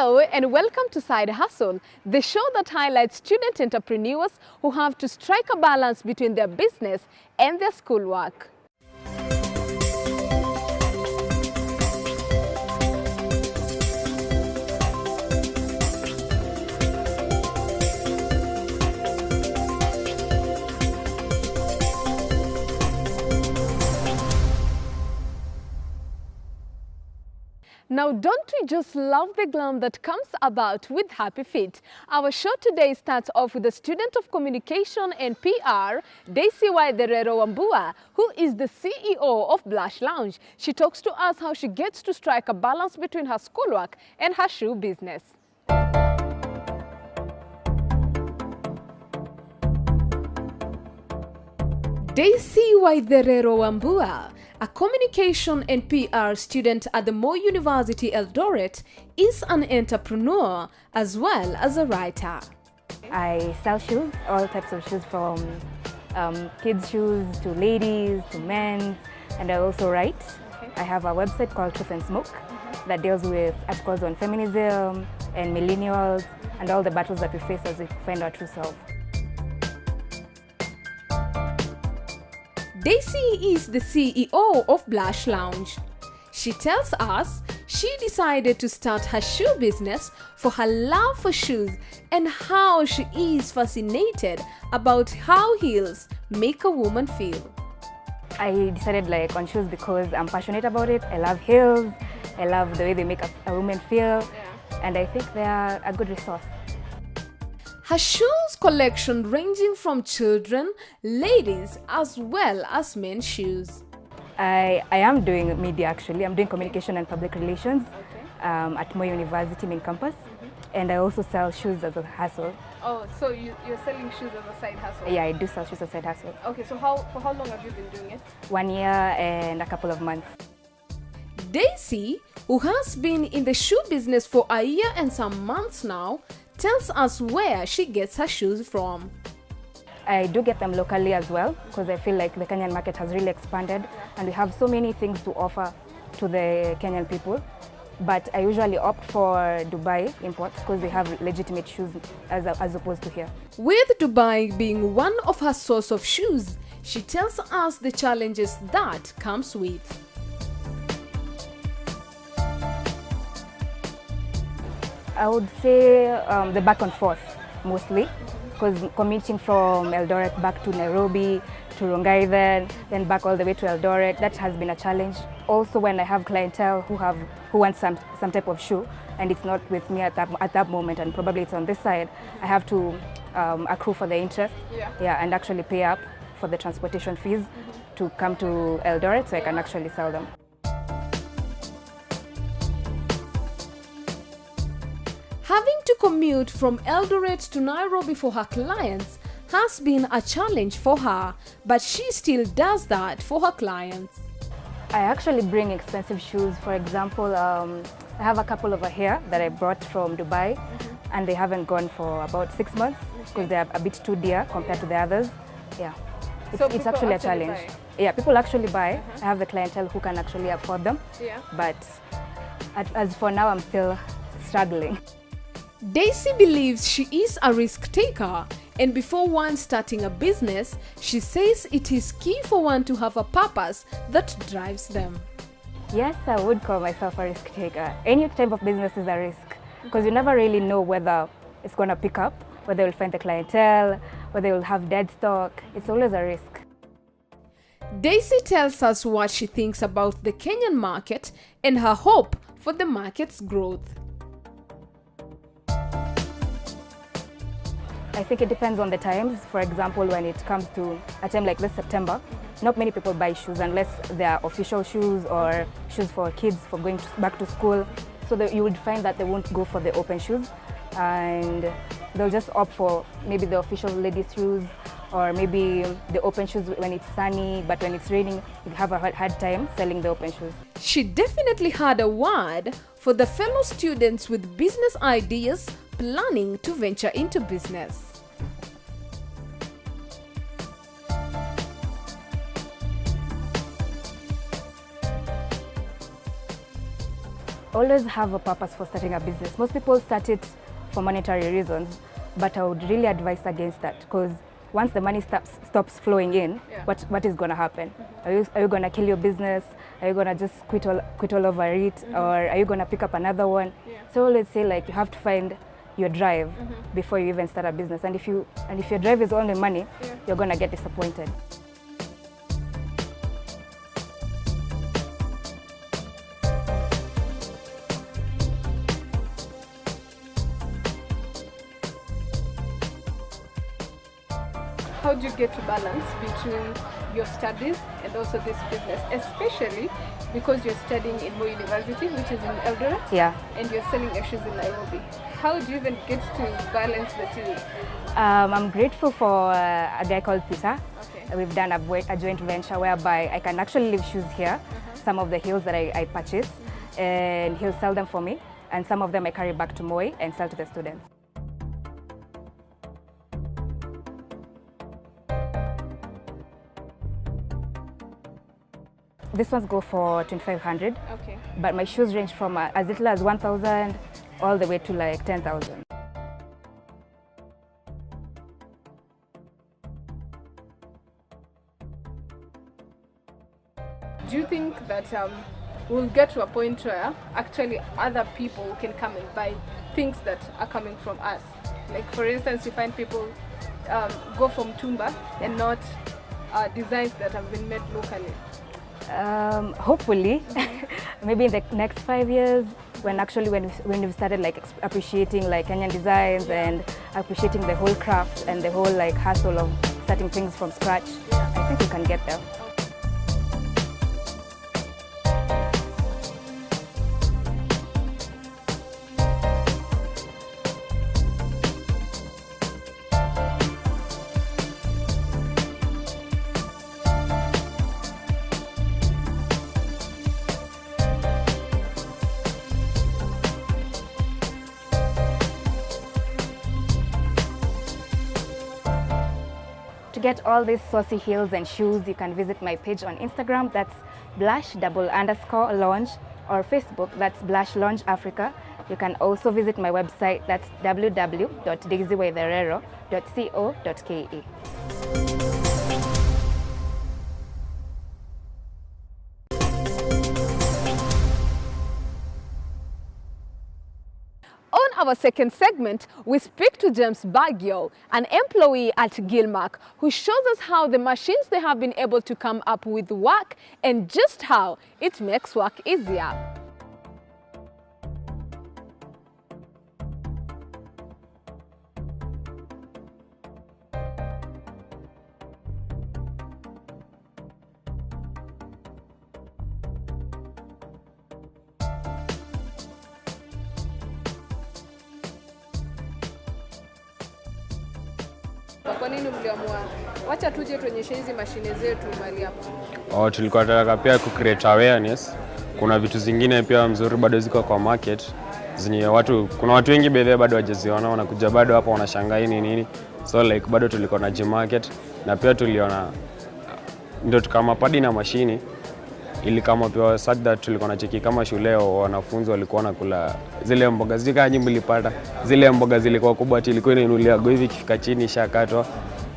Hello and welcome to Side Hustle, the show that highlights student entrepreneurs who have to strike a balance between their business and their schoolwork. Now, don't we just love the glam that comes about with Happy Feet? Our show today starts off with a student of communication and PR, Waitherero Wambua, who is the CEO of Blush Lounge. She talks to us how she gets to strike a balance between her schoolwork and her shoe business. Waitherero Wambua, a communication and PR student at the Moi University Eldoret, is an entrepreneur as well as a writer. I sell shoes, all types of shoes, from kids' shoes to ladies to men, and I also write. Okay. I have a website called Truth and Smoke that deals with articles on feminism and millennials and all the battles that we face as we find our true self. Daisy is the CEO of Blush Lounge. She tells us she decided to start her shoe business for her love for shoes and how she is fascinated about how heels make a woman feel. I decided on shoes because I'm passionate about it. I love heels. I love the way they make a woman feel, and I think they are a good resource. Her shoes collection ranging from children, ladies, as well as men's shoes. I am doing media actually. I'm doing communication and public relations at Moi University main campus. And I also sell shoes as a hustle. Oh, so you're selling shoes as a side hustle? Yeah, I do sell shoes as a side hustle. Okay, so for how long have you been doing it? 1 year and a couple of months. Daisy, who has been in the shoe business for a year and some months now, tells us where she gets her shoes from. I do get them locally as well because I feel like the Kenyan market has really expanded and we have so many things to offer to the Kenyan people. But I usually opt for Dubai imports because they have legitimate shoes as opposed to here. With Dubai being one of her source of shoes, she tells us the challenges that comes with. I would say the back and forth mostly, because commuting from Eldoret back to Nairobi, to Rongai then back all the way to Eldoret, that has been a challenge. Also when I have clientele who wants some type of shoe and it's not with me at that moment and probably it's on this side, I have to accrue for the interest and actually pay up for the transportation fees to come to Eldoret so I can actually sell them. Having to commute from Eldoret to Nairobi for her clients has been a challenge for her, but she still does that for her clients. I actually bring expensive shoes. For example, I have a couple over here that I brought from Dubai and they haven't gone for about 6 months because they're a bit too dear compared to the others. Yeah, it's actually a challenge. Yeah, people actually buy. I have the clientele who can actually afford them, but as for now, I'm still struggling. Daisy believes she is a risk taker, and before one starting a business, she says it is key for one to have a purpose that drives them. Yes, I would call myself a risk taker. Any type of business is a risk because you never really know whether it's going to pick up, whether you'll find the clientele, whether you'll have dead stock. It's always a risk. Daisy tells us what she thinks about the Kenyan market and her hope for the market's growth. I think it depends on the times. For example, when it comes to a time like this September, not many people buy shoes unless they are official shoes or shoes for kids for going back to school. So you would find that they won't go for the open shoes and they'll just opt for maybe the official ladies shoes or maybe the open shoes when it's sunny, but when it's raining, you have a hard time selling the open shoes. She definitely had a word for the fellow students with business ideas planning to venture into business. always have a purpose for starting a business. Most people start it for monetary reasons, but I would really advise against that, because once the money stops flowing in, what is going to happen? Are you going to kill your business? Are you going to just quit all over it? Or are you going to pick up another one? So always say, like, you have to find your drive before you even start a business. And if your drive is only money, you're going to get disappointed. How do you get to balance between your studies and also this business, especially because you're studying in Moi University, which is in Eldoret, and you're selling your shoes in Nairobi? How do you even get to balance the two? I'm grateful for a guy called Peter. We've done a joint venture whereby I can actually leave shoes here, some of the heels that I purchase, and he'll sell them for me, and some of them I carry back to Moi and sell to the students. This ones go for 2,500, but my shoes range from as little as 1,000 all the way to like 10,000. Do you think that we'll get to a point where actually other people can come and buy things that are coming from us? Like, for instance, you find people go from Tumba and not designs that have been made locally. Hopefully, maybe in the next 5 years, when we've started like appreciating like Kenyan designs and appreciating the whole craft and the whole like hassle of starting things from scratch, I think we can get there. To get all these saucy heels and shoes, you can visit my page on Instagram, that's _lounge, or Facebook, that's _lounge Africa. You can also visit my website, that's www.daisywaitherero.co.ke. On our second segment, we speak to James Baggio, an employee at Gilmark, who shows us how the machines they have been able to come up with work and just how it makes work easier. Kwa nini mliamua wacha tuje tuonyeshe hizi mashine zetu mahali hapa? Tulikuwa tunataka pia ku create awareness. Kuna vitu zingine pia mzuri bado ziko kwa market. Kuna watu wengi bedhe bado hawajaziona, wanakuja bado hapa wanashangaa nini. So like bado tulikuwa na market, na pia tuliona ndio tukama padi na mashini ili kama pia such that tulikuwa na cheki kama shule wanafunzi walikuwa wanakula zile mboga zika nyingi mlipata zile mboga zilikuwa kubwa ilikuwa inainulia go hivi kifika chini shakatwa,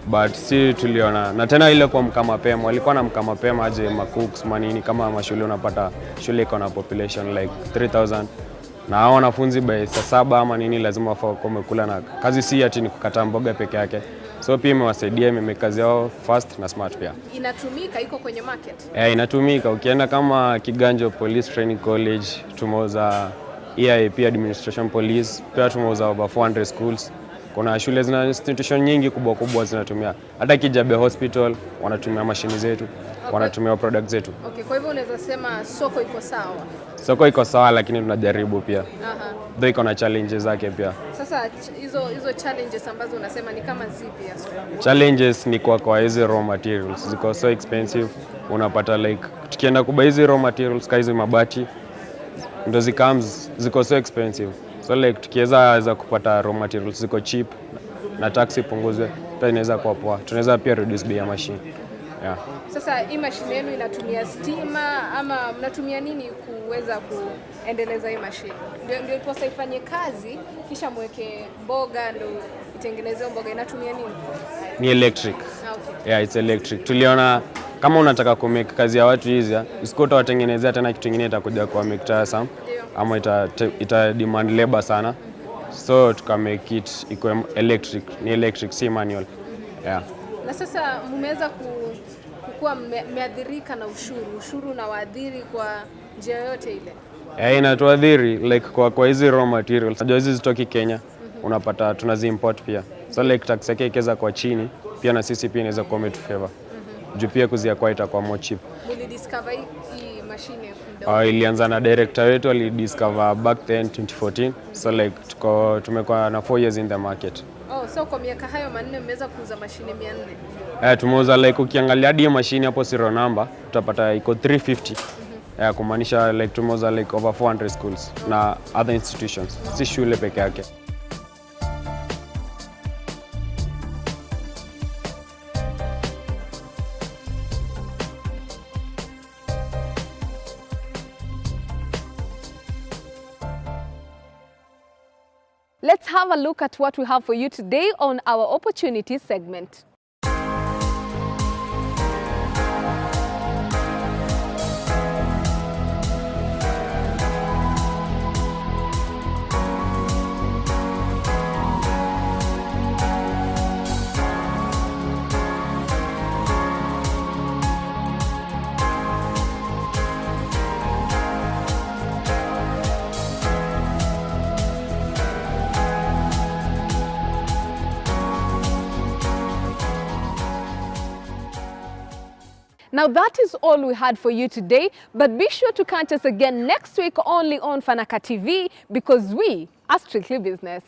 but si tuliona na tena ile kwa mkamapema walikuwa na mkamapema aje macooks manini kama mashule unapata shule iko na population like 3000 na hao wanafunzi by saa 7 ama nini lazima wafanye kula, na kazi si ati ni kukata mboga peke yake. So pia imewasaidia kazi yao fast na smart pia. Inatumika iko kwenye market? Inatumika. Ukienda kama Kiganjo Police Training College, tumeuza EIP Administration Police, pia tumeuza over 400 schools. Kuna shule zina institution nyingi kubwa kubwa zinatumia. Hata Kijabe Hospital wanatumia mashine zetu, wanatumia products zetu. Kwa hivyo unaweza sema soko iko sawa? Soko iko sawa, lakini tunajaribu pia. Though iko na challenges zake pia. Sasa hizo challenges ambazo unasema ni kama zipi hasa? Challenges ni kwa hizo raw materials. Ziko so expensive. Unapata like tukienda kubuy hizo raw materials hizo mabati ndo ziko so expensive. So like tukiweza kupata raw materials ziko cheap na tax ipunguzwe, pia inaweza kuwa poa. Tunaweza pia reduce bei ya machine. Yeah. Sasa hii mashine yenu inatumia stima ama mnatumia nini kuweza kuendeleza hii mashine? Ndio iposa ifanye kazi kisha mweke mboga ndio itengeneze mboga, inatumia nini? Ni electric. Okay. Yeah, it's electric. Tuliona kama unataka kumake kazi ya watu easier, usikuta watengenezea tena kitu kingine itakuja kwa make tiresome ama ita demand labor sana. So tukamake it iko electric, ni electric si manual. Yeah. Na sasa mmeweza kuwa mmeathirika na ushuru na waadhiri kwa njia yoyote ile? Yeah, inatuadhiri like kwa hizi raw materials. Unajua hizi zitoki Kenya, unapata tunazi import pia. So like tax yake ikiweza kwa chini, pia na sisi pia inaweza kuwa to favor. Juu pia kuziacquire itakuwa more cheap. Mlidiscover hii mashine muda? Ilianza na director wetu alidiscover back then 2014. So like tumekuwa na 4 years in the market. Oh, so kwa miaka hayo 4 mmeweza kuuza mashine 400? Tumeuza like ukiangalia hadi hiyo mashine hapo serial number utapata iko 350. Kumaanisha like tumeuza like over 400 schools na other institutions. Si shule peke yake. Let's have a look at what we have for you today on our opportunities segment. Now that is all we had for you today, but be sure to catch us again next week only on Fanaka TV because we are strictly business.